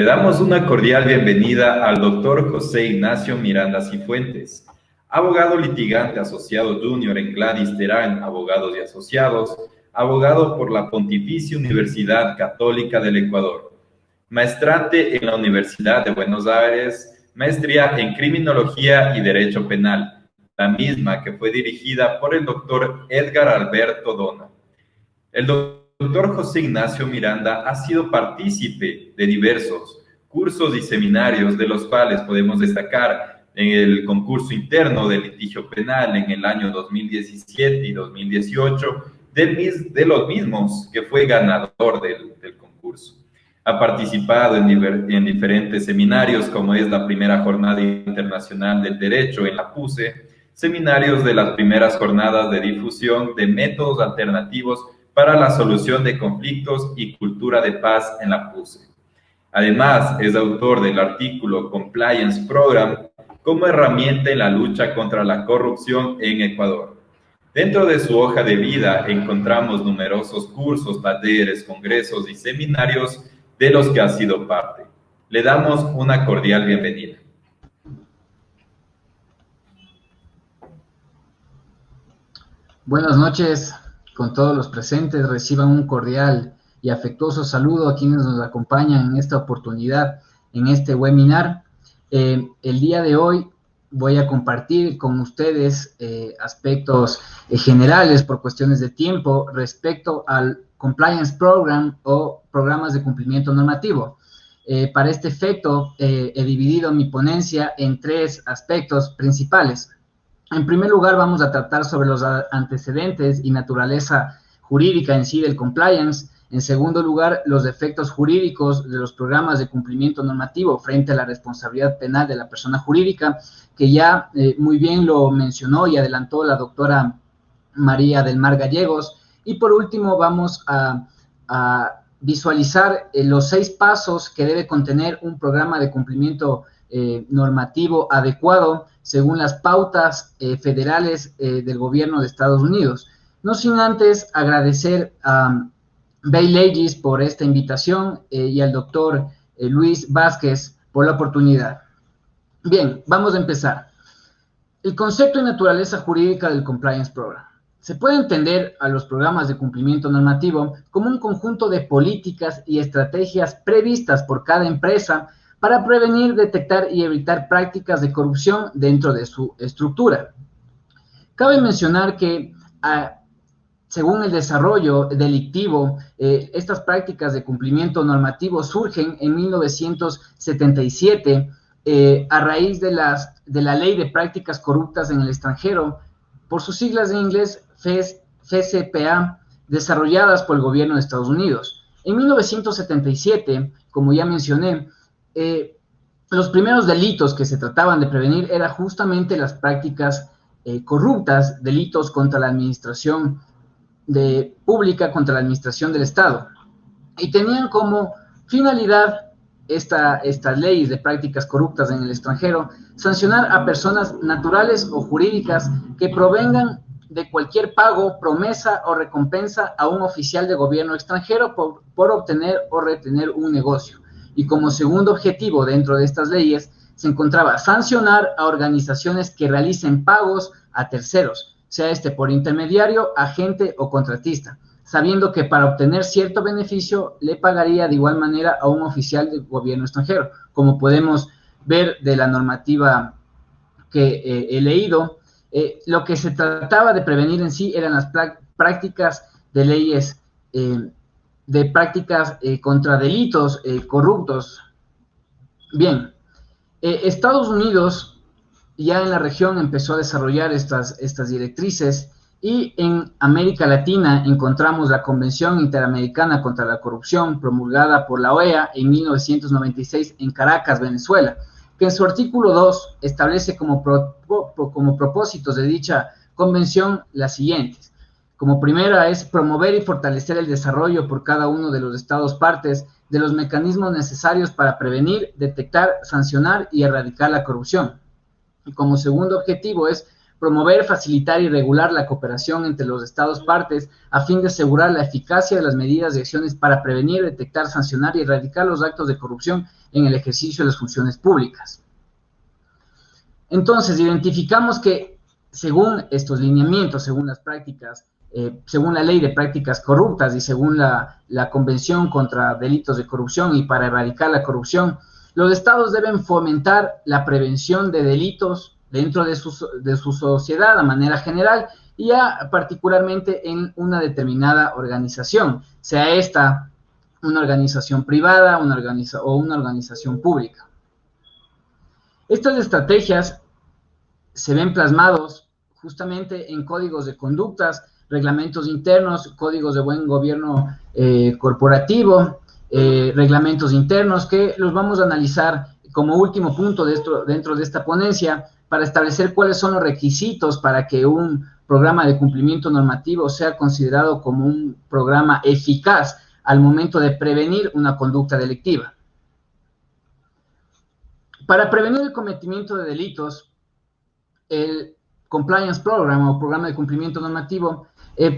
Le damos una cordial bienvenida al doctor José Ignacio Miranda Cifuentes, abogado litigante asociado junior en Gladys Terán, Abogados y Asociados, abogado por la Pontificia Universidad Católica del Ecuador, maestrante en la Universidad de Buenos Aires, maestría en Criminología y Derecho Penal, la misma que fue dirigida por el doctor Edgar Alberto Dona. El doctor José Ignacio Miranda ha sido partícipe de diversos cursos y seminarios, de los cuales podemos destacar en el concurso interno de litigio penal en el año 2017 y 2018, de los mismos que fue ganador del concurso. Ha participado en diferentes seminarios, como es la primera Jornada Internacional del Derecho en la PUCE, seminarios de las primeras jornadas de difusión de métodos alternativos para la solución de conflictos y cultura de paz en la PUCE. Además, es autor del artículo Compliance Program como herramienta en la lucha contra la corrupción en Ecuador. Dentro de su hoja de vida encontramos numerosos cursos, talleres, congresos y seminarios de los que ha sido parte. Le damos una cordial bienvenida. Buenas noches con todos los presentes. Reciban un cordial y afectuoso saludo a quienes nos acompañan en esta oportunidad, en este webinar. El día de hoy voy a compartir con ustedes aspectos generales por cuestiones de tiempo respecto al Compliance Program o programas de cumplimiento normativo. Para este efecto, he dividido mi ponencia en tres aspectos principales. En primer lugar, vamos a tratar sobre los antecedentes y naturaleza jurídica en sí del compliance. En segundo lugar, los efectos jurídicos de los programas de cumplimiento normativo frente a la responsabilidad penal de la persona jurídica, que ya muy bien lo mencionó y adelantó la doctora María del Mar Gallegos. Y por último, vamos a visualizar los 6 pasos que debe contener un programa de cumplimiento normativo adecuado según las pautas federales del gobierno de Estados Unidos. No sin antes agradecer a Bailey's por esta invitación y al doctor Luis Vázquez por la oportunidad. Bien, vamos a empezar. El concepto y naturaleza jurídica del Compliance Program. Se puede entender a los programas de cumplimiento normativo como un conjunto de políticas y estrategias previstas por cada empresa para prevenir, detectar y evitar prácticas de corrupción dentro de su estructura. Cabe mencionar que, según el desarrollo delictivo, estas prácticas de cumplimiento normativo surgen en 1977 a raíz de la Ley de Prácticas Corruptas en el Extranjero, por sus siglas en inglés FCPA, desarrolladas por el gobierno de Estados Unidos. En 1977, como ya mencioné, los primeros delitos que se trataban de prevenir eran justamente las prácticas corruptas, delitos contra la administración pública, contra la administración del Estado. Y tenían como finalidad estas leyes de prácticas corruptas en el extranjero, sancionar a personas naturales o jurídicas que provengan de cualquier pago, promesa o recompensa a un oficial de gobierno extranjero por obtener o retener un negocio. Y como segundo objetivo dentro de estas leyes se encontraba sancionar a organizaciones que realicen pagos a terceros, sea este por intermediario, agente o contratista, sabiendo que para obtener cierto beneficio le pagaría de igual manera a un oficial del gobierno extranjero. Como podemos ver de la normativa que he leído, lo que se trataba de prevenir en sí eran las prácticas de leyes de prácticas contra delitos corruptos. Bien, Estados Unidos ya en la región empezó a desarrollar estas directrices y en América Latina encontramos la Convención Interamericana contra la Corrupción promulgada por la OEA en 1996 en Caracas, Venezuela, que en su artículo 2 establece como propósitos de dicha convención las siguientes. Como primera es promover y fortalecer el desarrollo por cada uno de los estados partes de los mecanismos necesarios para prevenir, detectar, sancionar y erradicar la corrupción. Y como segundo objetivo es promover, facilitar y regular la cooperación entre los Estados partes a fin de asegurar la eficacia de las medidas y acciones para prevenir, detectar, sancionar y erradicar los actos de corrupción en el ejercicio de las funciones públicas. Entonces, identificamos que según estos lineamientos, según las prácticas, según la Ley de Prácticas Corruptas y según la Convención contra Delitos de Corrupción y para erradicar la corrupción, los estados deben fomentar la prevención de delitos dentro de su sociedad a manera general y ya particularmente en una determinada organización, sea esta una organización privada o una organización pública. Estas estrategias se ven plasmados justamente en códigos de conductas, reglamentos internos, códigos de buen gobierno corporativo, reglamentos internos, que los vamos a analizar como último punto dentro de esta ponencia para establecer cuáles son los requisitos para que un programa de cumplimiento normativo sea considerado como un programa eficaz al momento de prevenir una conducta delictiva. Para prevenir el cometimiento de delitos, el Compliance Program o Programa de Cumplimiento Normativo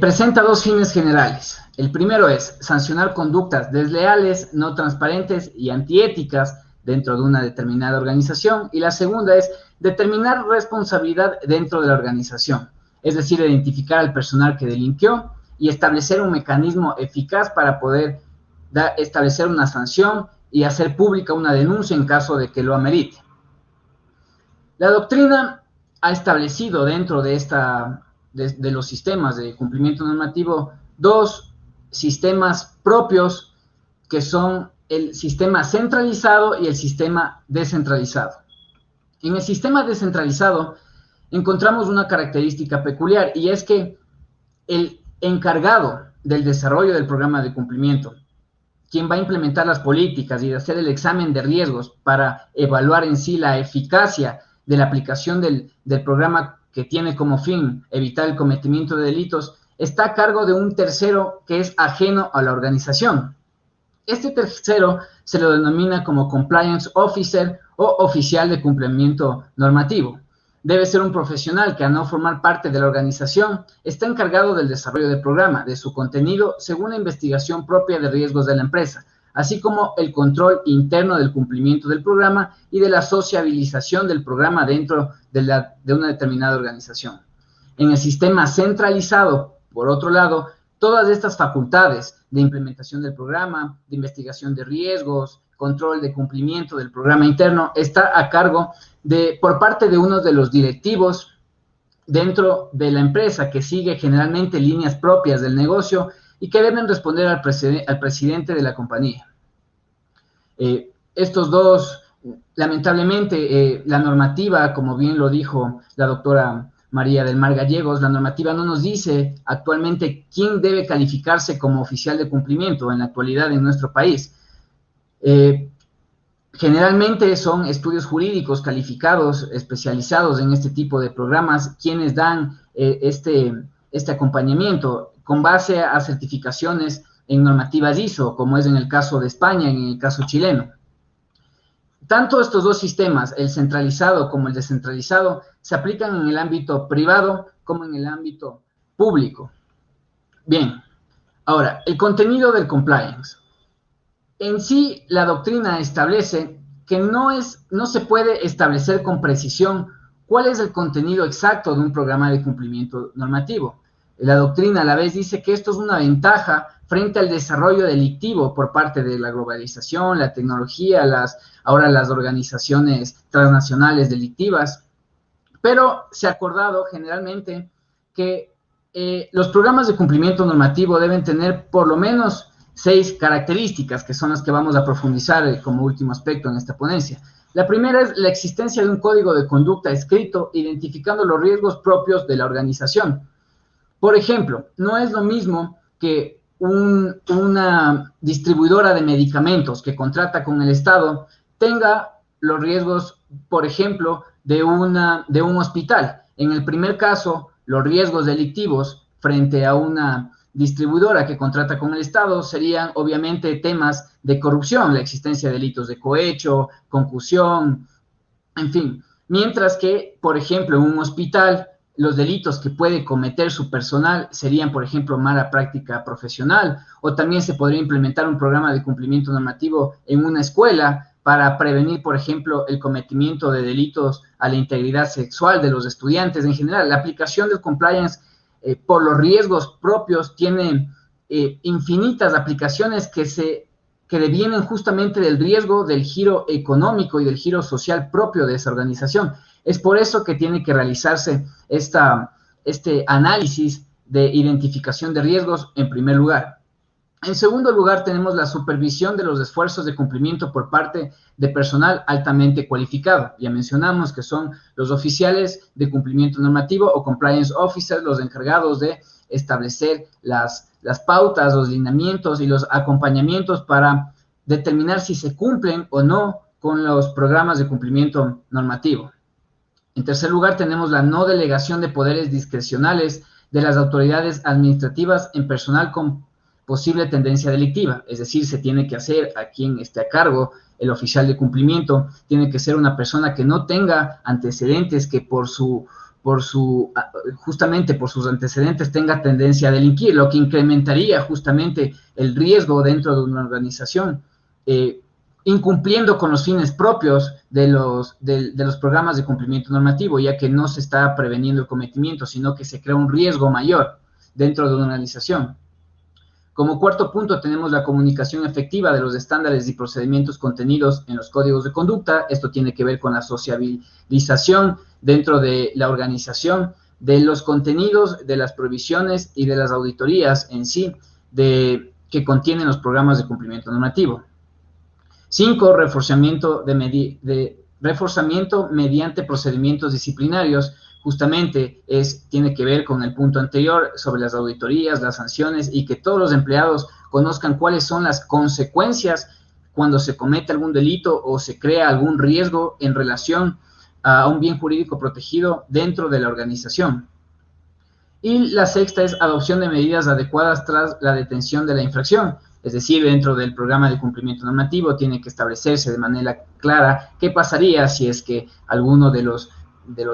presenta dos fines generales. El primero es sancionar conductas desleales, no transparentes y antiéticas dentro de una determinada organización, y la segunda es determinar responsabilidad dentro de la organización, es decir, identificar al personal que delinquió y establecer un mecanismo eficaz para poder establecer una sanción y hacer pública una denuncia en caso de que lo amerite. La doctrina ha establecido dentro de los sistemas de cumplimiento normativo dos sistemas propios que son el sistema centralizado y el sistema descentralizado. En el sistema descentralizado encontramos una característica peculiar y es que el encargado del desarrollo del programa de cumplimiento, quien va a implementar las políticas y hacer el examen de riesgos para evaluar en sí la eficacia de la aplicación del programa que tiene como fin evitar el cometimiento de delitos, está a cargo de un tercero que es ajeno a la organización. Este tercero se lo denomina como Compliance Officer o oficial de cumplimiento normativo. Debe ser un profesional que, al no formar parte de la organización, está encargado del desarrollo del programa, de su contenido, según la investigación propia de riesgos de la empresa, así como el control interno del cumplimiento del programa y de la sociabilización del programa dentro de una determinada organización. En el sistema centralizado, por otro lado, todas estas facultades de implementación del programa, de investigación de riesgos, control de cumplimiento del programa interno, está a cargo por parte de uno de los directivos dentro de la empresa que sigue generalmente líneas propias del negocio y que deben responder al presidente de la compañía. Estos dos, lamentablemente, la normativa, como bien lo dijo la doctora María del Mar Gallegos, la normativa no nos dice actualmente quién debe calificarse como oficial de cumplimiento en la actualidad en nuestro país. Generalmente son estudios jurídicos calificados, especializados en este tipo de programas, quienes dan este acompañamiento con base a certificaciones en normativas ISO, como es en el caso de España y en el caso chileno. Tanto estos dos sistemas, el centralizado como el descentralizado, se aplican en el ámbito privado como en el ámbito público. Bien, ahora, el contenido del compliance. En sí, la doctrina establece que no se puede establecer con precisión cuál es el contenido exacto de un programa de cumplimiento normativo. La doctrina a la vez dice que esto es una ventaja frente al desarrollo delictivo por parte de la globalización, la tecnología, ahora las organizaciones transnacionales delictivas, pero se ha acordado generalmente que los programas de cumplimiento normativo deben tener por lo menos 6 características, que son las que vamos a profundizar como último aspecto en esta ponencia. La primera es la existencia de un código de conducta escrito identificando los riesgos propios de la organización. Por ejemplo, no es lo mismo que una distribuidora de medicamentos que contrata con el Estado tenga los riesgos, por ejemplo, de un hospital. En el primer caso, los riesgos delictivos frente a una distribuidora que contrata con el Estado serían obviamente temas de corrupción, la existencia de delitos de cohecho, concusión, en fin. Mientras que, por ejemplo, en un hospital los delitos que puede cometer su personal serían, por ejemplo, mala práctica profesional, o también se podría implementar un programa de cumplimiento normativo en una escuela para prevenir, por ejemplo, el cometimiento de delitos a la integridad sexual de los estudiantes. En general, la aplicación del compliance por los riesgos propios tiene infinitas aplicaciones que devienen justamente del riesgo, del giro económico y del giro social propio de esa organización. Es por eso que tiene que realizarse este análisis de identificación de riesgos en primer lugar. En segundo lugar, tenemos la supervisión de los esfuerzos de cumplimiento por parte de personal altamente cualificado. Ya mencionamos que son los oficiales de cumplimiento normativo o compliance officers, los encargados de establecer las pautas, los lineamientos y los acompañamientos para determinar si se cumplen o no con los programas de cumplimiento normativo. En tercer lugar, tenemos la no delegación de poderes discrecionales de las autoridades administrativas en personal con posible tendencia delictiva, es decir, se tiene que hacer a quien esté a cargo, el oficial de cumplimiento, tiene que ser una persona que no tenga antecedentes, que justamente por sus antecedentes tenga tendencia a delinquir, lo que incrementaría justamente el riesgo dentro de una organización, incumpliendo con los fines propios de los programas de cumplimiento normativo, ya que no se está preveniendo el cometimiento, sino que se crea un riesgo mayor dentro de una organización. Como cuarto punto, tenemos la comunicación efectiva de los estándares y procedimientos contenidos en los códigos de conducta. Esto tiene que ver con la sociabilización dentro de la organización de los contenidos, de las provisiones y de las auditorías en sí que contienen los programas de cumplimiento normativo. 5. Reforzamiento mediante procedimientos disciplinarios. Justamente tiene que ver con el punto anterior sobre las auditorías, las sanciones y que todos los empleados conozcan cuáles son las consecuencias cuando se comete algún delito o se crea algún riesgo en relación a un bien jurídico protegido dentro de la organización. Y la sexta es adopción de medidas adecuadas tras la detención de la infracción. Es decir, dentro del programa de cumplimiento normativo tiene que establecerse de manera clara qué pasaría si es que alguno de los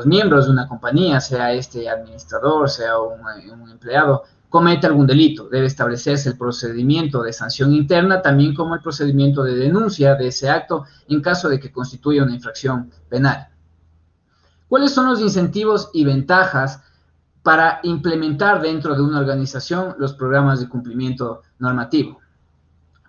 miembros de una compañía, sea este administrador, sea un empleado, comete algún delito. Debe establecerse el procedimiento de sanción interna, también como el procedimiento de denuncia de ese acto en caso de que constituya una infracción penal. ¿Cuáles son los incentivos y ventajas para implementar dentro de una organización los programas de cumplimiento normativo?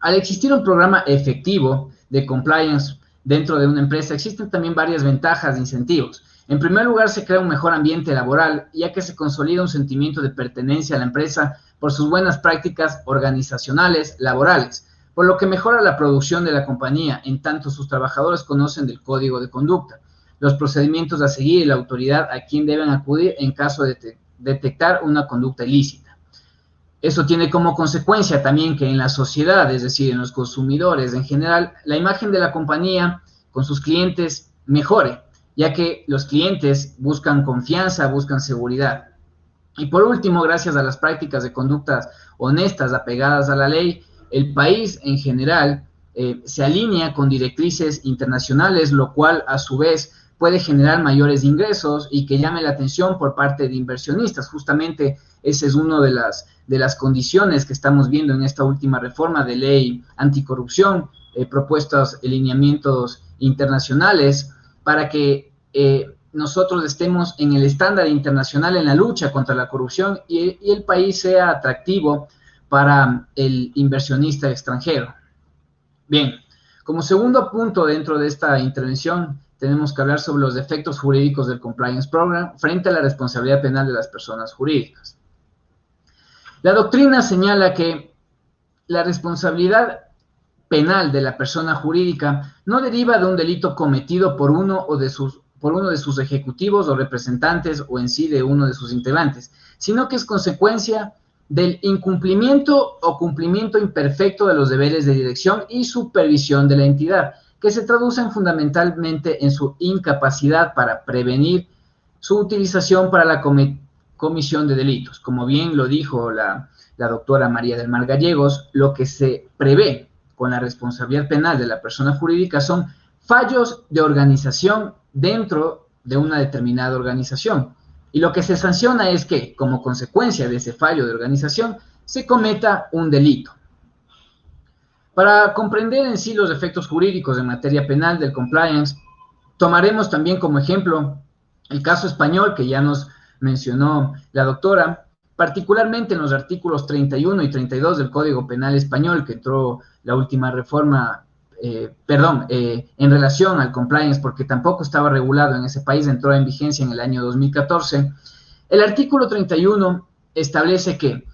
Al existir un programa efectivo de compliance dentro de una empresa, existen también varias ventajas e incentivos. En primer lugar, se crea un mejor ambiente laboral, ya que se consolida un sentimiento de pertenencia a la empresa por sus buenas prácticas organizacionales, laborales, por lo que mejora la producción de la compañía, en tanto sus trabajadores conocen del código de conducta, los procedimientos a seguir y la autoridad a quien deben acudir en caso de detectar una conducta ilícita. Eso tiene como consecuencia también que en la sociedad, es decir, en los consumidores en general, la imagen de la compañía con sus clientes mejore, ya que los clientes buscan confianza, buscan seguridad. Y por último, gracias a las prácticas de conductas honestas, apegadas a la ley, el país en general se alinea con directrices internacionales, lo cual a su vez puede generar mayores ingresos y que llame la atención por parte de inversionistas. Justamente esa es una de las condiciones que estamos viendo en esta última reforma de ley anticorrupción, propuestos lineamientos internacionales para que nosotros estemos en el estándar internacional en la lucha contra la corrupción y el país sea atractivo para el inversionista extranjero. Bien, como segundo punto dentro de esta intervención, tenemos que hablar sobre los efectos jurídicos del Compliance Program frente a la responsabilidad penal de las personas jurídicas. La doctrina señala que la responsabilidad penal de la persona jurídica no deriva de un delito cometido por uno de sus ejecutivos o representantes o en sí de uno de sus integrantes, sino que es consecuencia del incumplimiento o cumplimiento imperfecto de los deberes de dirección y supervisión de la entidad, que se traducen fundamentalmente en su incapacidad para prevenir su utilización para la comisión de delitos. Como bien lo dijo la doctora María del Mar Gallegos, lo que se prevé con la responsabilidad penal de la persona jurídica son fallos de organización dentro de una determinada organización. Y lo que se sanciona es que, como consecuencia de ese fallo de organización, se cometa un delito. Para comprender en sí los efectos jurídicos en materia penal del compliance, tomaremos también como ejemplo el caso español que ya nos mencionó la doctora, particularmente en los artículos 31 y 32 del Código Penal Español, que entró la última reforma, en relación al compliance, porque tampoco estaba regulado en ese país, entró en vigencia en el año 2014. El artículo 31 establece que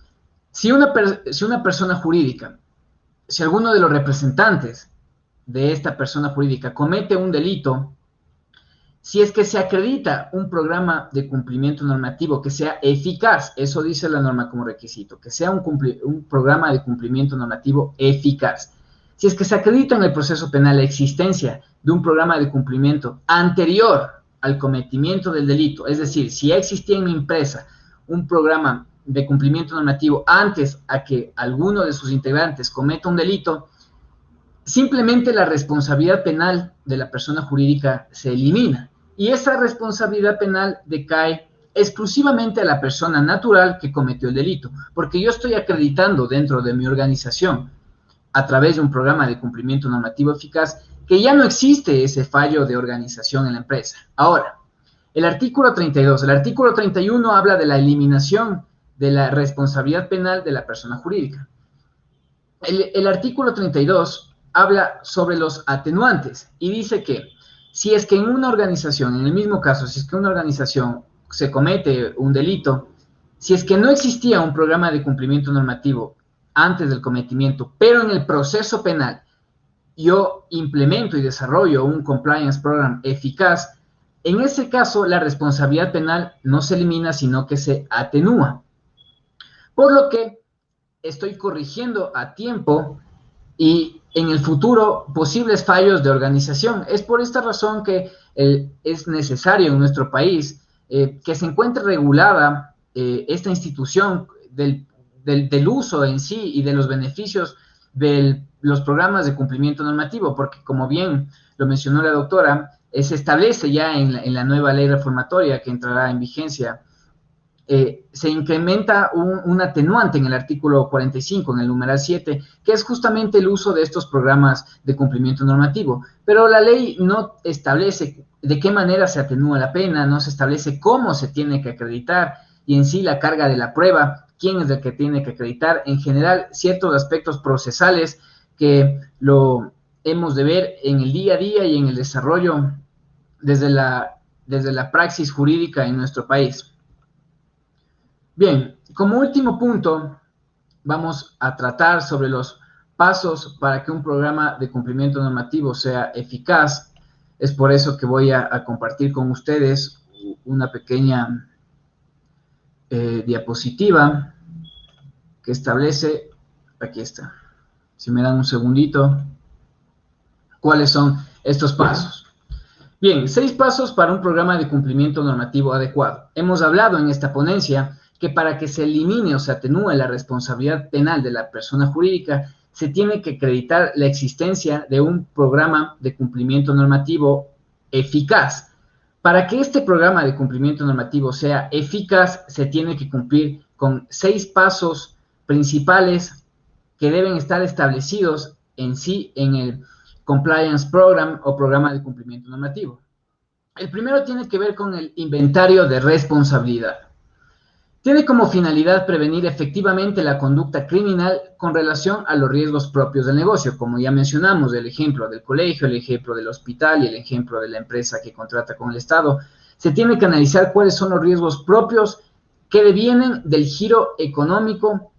si una persona jurídica, si alguno de los representantes de esta persona jurídica comete un delito, si es que se acredita un programa de cumplimiento normativo que sea eficaz, eso dice la norma como requisito, que sea un programa de cumplimiento normativo eficaz. Si es que se acredita en el proceso penal la existencia de un programa de cumplimiento anterior al cometimiento del delito, es decir, si ya existía en mi empresa un programa de cumplimiento normativo antes a que alguno de sus integrantes cometa un delito, simplemente la responsabilidad penal de la persona jurídica se elimina. Y esa responsabilidad penal decae exclusivamente a la persona natural que cometió el delito, porque yo estoy acreditando dentro de mi organización, a través de un programa de cumplimiento normativo eficaz, que ya no existe ese fallo de organización en la empresa. Ahora, el artículo 32, el artículo 31 habla de la eliminación de la responsabilidad penal de la persona jurídica. El artículo 32 habla sobre los atenuantes y dice que si es que en una organización, en el mismo caso, si es que en una organización se comete un delito, si es que no existía un programa de cumplimiento normativo antes del cometimiento, pero en el proceso penal yo implemento y desarrollo un compliance program eficaz, en ese caso la responsabilidad penal no se elimina, sino que se atenúa. Por lo que estoy corrigiendo a tiempo y en el futuro posibles fallos de organización. Es por esta razón que es necesario en nuestro país que se encuentre regulada esta institución del uso en sí y de los beneficios de los programas de cumplimiento normativo, porque como bien lo mencionó la doctora, se establece ya en la nueva ley reformatoria que entrará en vigencia, se incrementa un atenuante en el artículo 45, en el numeral 7, que es justamente el uso de estos programas de cumplimiento normativo. Pero la ley no establece de qué manera se atenúa la pena, no se establece cómo se tiene que acreditar y en sí la carga de la prueba, quién es el que tiene que acreditar, en general ciertos aspectos procesales que lo hemos de ver en el día a día y en el desarrollo desde la praxis jurídica en nuestro país. Bien, como último punto, vamos a tratar sobre los pasos para que un programa de cumplimiento normativo sea eficaz. Es por eso que voy a compartir con ustedes una pequeña diapositiva que establece, aquí está, si me dan un segundito, cuáles son estos pasos. Bien, 6 pasos para un programa de cumplimiento normativo adecuado. Hemos hablado en esta ponencia que para que se elimine o se atenúe la responsabilidad penal de la persona jurídica, se tiene que acreditar la existencia de un programa de cumplimiento normativo eficaz. Para que este programa de cumplimiento normativo sea eficaz, se tiene que cumplir con 6 pasos principales que deben estar establecidos en sí en el Compliance Program o programa de cumplimiento normativo. El primero tiene que ver con el inventario de responsabilidad. Tiene como finalidad prevenir efectivamente la conducta criminal con relación a los riesgos propios del negocio, como ya mencionamos, el ejemplo del colegio, el ejemplo del hospital y el ejemplo de la empresa que contrata con el Estado. Se tiene que analizar cuáles son los riesgos propios que devienen del giro económico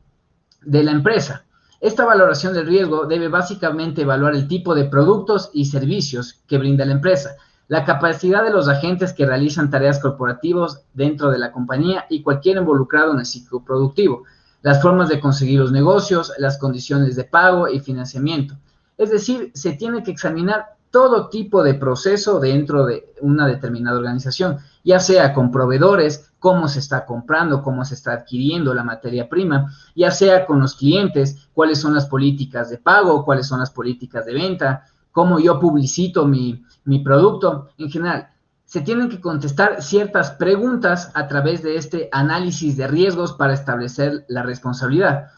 de la empresa. Esta valoración del riesgo debe básicamente evaluar el tipo de productos y servicios que brinda la empresa, la capacidad de los agentes que realizan tareas corporativas dentro de la compañía y cualquier involucrado en el ciclo productivo, las formas de conseguir los negocios, las condiciones de pago y financiamiento. Es decir, se tiene que examinar todo tipo de proceso dentro de una determinada organización, ya sea con proveedores, cómo se está comprando, cómo se está adquiriendo la materia prima, ya sea con los clientes, cuáles son las políticas de pago, cuáles son las políticas de venta, cómo yo publicito mi producto. En general, se tienen que contestar ciertas preguntas a través de este análisis de riesgos para establecer la responsabilidad.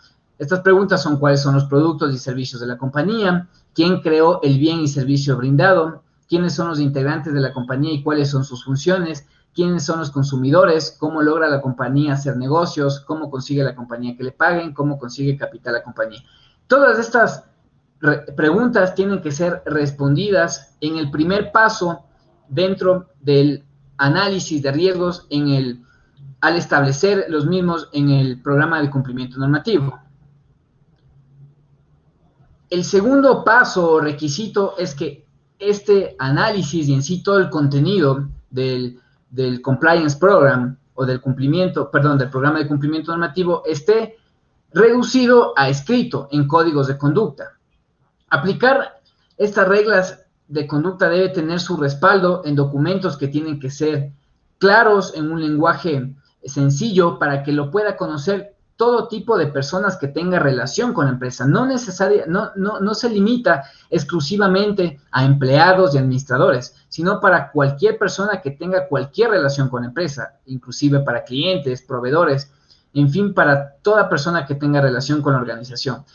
Estas preguntas son: ¿cuáles son los productos y servicios de la compañía? ¿Quién creó el bien y servicio brindado? ¿Quiénes son los integrantes de la compañía y cuáles son sus funciones? ¿Quiénes son los consumidores? ¿Cómo logra la compañía hacer negocios? ¿Cómo consigue la compañía que le paguen? ¿Cómo consigue capital la compañía? Todas estas preguntas tienen que ser respondidas en el primer paso dentro del análisis de riesgos al establecer los mismos en el programa de cumplimiento normativo. El segundo paso o requisito es que este análisis y en sí todo el contenido del compliance program o del programa de cumplimiento normativo esté reducido a escrito en códigos de conducta. Aplicar estas reglas de conducta debe tener su respaldo en documentos que tienen que ser claros, en un lenguaje sencillo, para que lo pueda conocer todo tipo de personas que tenga relación con la empresa. No se limita exclusivamente a empleados y administradores, sino para cualquier persona que tenga cualquier relación con la empresa, inclusive para clientes, proveedores, en fin, para toda persona que tenga relación con la organización.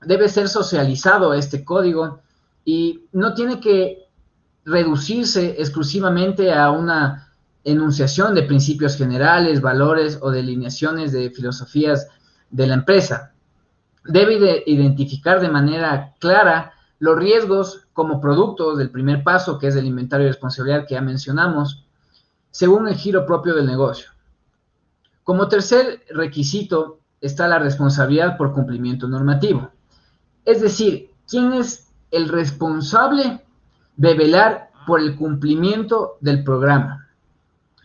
Debe ser socializado este código y no tiene que reducirse exclusivamente a una enunciación de principios generales, valores o delineaciones de filosofías de la empresa. Debe identificar de manera clara los riesgos como productos del primer paso, que es el inventario de responsabilidad que ya mencionamos, según el giro propio del negocio. Como tercer requisito está la responsabilidad por cumplimiento normativo. Es decir, ¿quién es el responsable de velar por el cumplimiento del programa?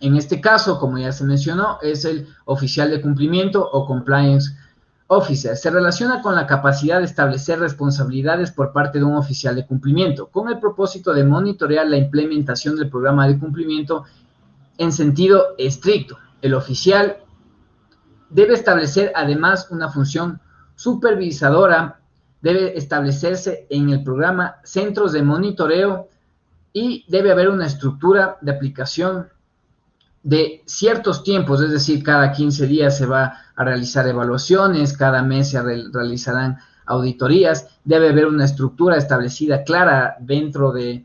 En este caso, como ya se mencionó, es el oficial de cumplimiento o compliance officer. Se relaciona con la capacidad de establecer responsabilidades por parte de un oficial de cumplimiento, con el propósito de monitorear la implementación del programa de cumplimiento en sentido estricto. El oficial debe establecer además una función supervisadora. Debe establecerse en el programa centros de monitoreo y debe haber una estructura de aplicación de ciertos tiempos, es decir, cada 15 días se va a realizar evaluaciones, cada mes se realizarán auditorías, debe haber una estructura establecida clara dentro de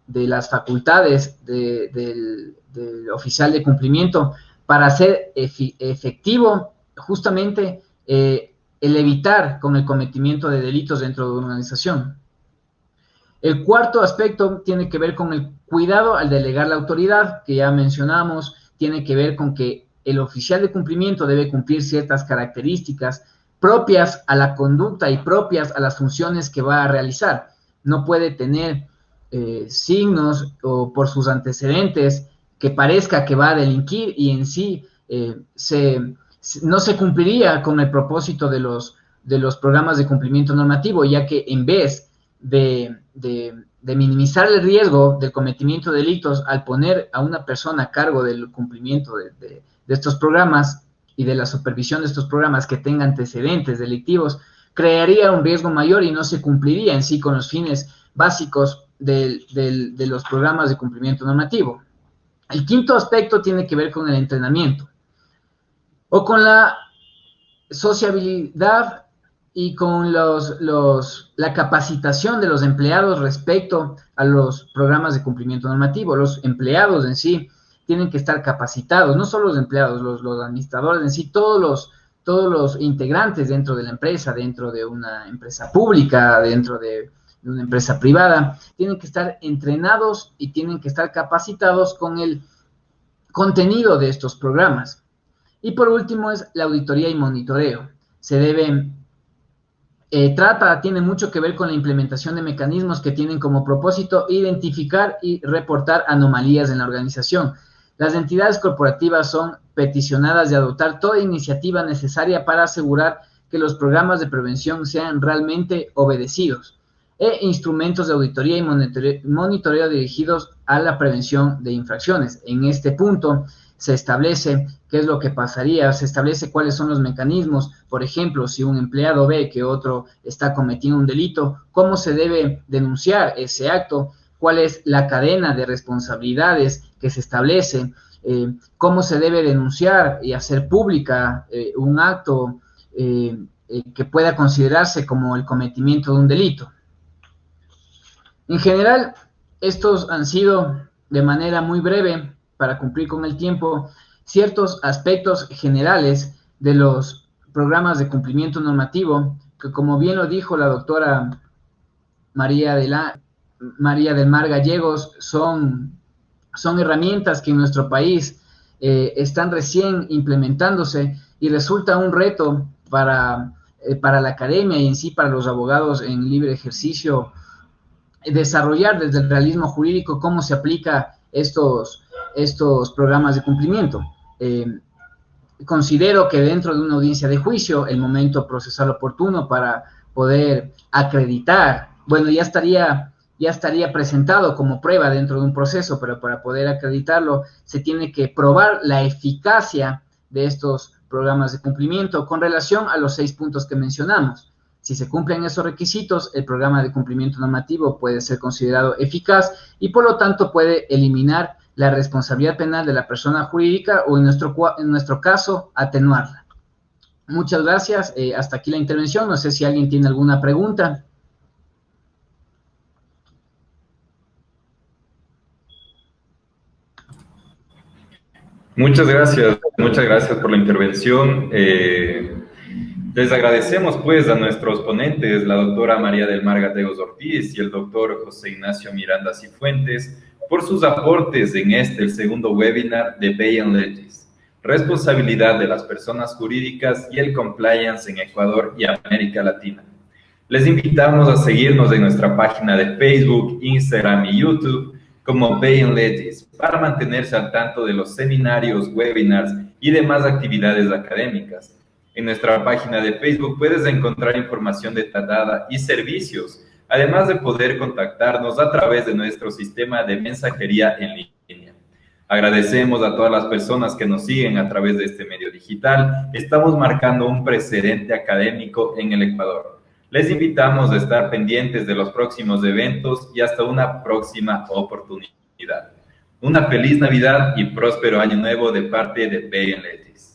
las facultades del oficial de cumplimiento para hacer efectivo justamente el evitar con el cometimiento de delitos dentro de una organización. El cuarto aspecto tiene que ver con el cuidado al delegar la autoridad, que ya mencionamos. Tiene que ver con que el oficial de cumplimiento debe cumplir ciertas características propias a la conducta y propias a las funciones que va a realizar. No puede tener signos o por sus antecedentes que parezca que va a delinquir y en sí no se cumpliría con el propósito de los programas de cumplimiento normativo, ya que en vez de minimizar el riesgo del cometimiento de delitos al poner a una persona a cargo del cumplimiento de estos programas y de la supervisión de estos programas que tenga antecedentes delictivos, crearía un riesgo mayor y no se cumpliría en sí con los fines básicos de los programas de cumplimiento normativo. El quinto aspecto tiene que ver con el entrenamiento o con la sociabilidad y con la capacitación de los empleados respecto a los programas de cumplimiento normativo. Los empleados en sí tienen que estar capacitados, no solo los empleados, los administradores en sí, todos los integrantes dentro de la empresa, dentro de una empresa pública, dentro de una empresa privada, tienen que estar entrenados y tienen que estar capacitados con el contenido de estos programas. Y por último es la auditoría y monitoreo. Tiene mucho que ver con la implementación de mecanismos que tienen como propósito identificar y reportar anomalías en la organización. Las entidades corporativas son peticionadas de adoptar toda iniciativa necesaria para asegurar que los programas de prevención sean realmente obedecidos, e instrumentos de auditoría y monitoreo dirigidos a la prevención de infracciones. En este punto se establece qué es lo que pasaría, se establece cuáles son los mecanismos. Por ejemplo, si un empleado ve que otro está cometiendo un delito, cómo se debe denunciar ese acto, cuál es la cadena de responsabilidades que se establece, cómo se debe denunciar y hacer pública un acto que pueda considerarse como el cometimiento de un delito. En general, estos han sido, de manera muy breve, para cumplir con el tiempo, ciertos aspectos generales de los programas de cumplimiento normativo, que como bien lo dijo la doctora María del Mar Gallegos, son herramientas que en nuestro país están recién implementándose y resulta un reto para la academia y en sí para los abogados en libre ejercicio desarrollar desde el realismo jurídico cómo se aplica estos programas de cumplimiento. Considero que dentro de una audiencia de juicio, el momento procesal oportuno para poder acreditar, bueno, ya estaría presentado como prueba dentro de un proceso, pero para poder acreditarlo se tiene que probar la eficacia de estos programas de cumplimiento con relación a los 6 puntos que mencionamos. Si se cumplen esos requisitos, el programa de cumplimiento normativo puede ser considerado eficaz y por lo tanto puede eliminar la responsabilidad penal de la persona jurídica o en nuestro caso atenuarla. Muchas gracias. Hasta aquí la intervención. No sé si alguien tiene alguna pregunta. Muchas gracias por la intervención. Les agradecemos pues a nuestros ponentes, la doctora María del Mar Gallegos Ortiz y el doctor José Ignacio Miranda Cifuentes, por sus aportes en el segundo webinar de Bail Legis, responsabilidad de las personas jurídicas y el compliance en Ecuador y América Latina. Les invitamos a seguirnos en nuestra página de Facebook, Instagram y YouTube como Bail Legis para mantenerse al tanto de los seminarios, webinars y demás actividades académicas. En nuestra página de Facebook puedes encontrar información detallada y servicios, además de poder contactarnos a través de nuestro sistema de mensajería en línea. Agradecemos a todas las personas que nos siguen a través de este medio digital. Estamos marcando un precedente académico en el Ecuador. Les invitamos a estar pendientes de los próximos eventos y hasta una próxima oportunidad. Una feliz Navidad y próspero Año Nuevo de parte de Bail Legis.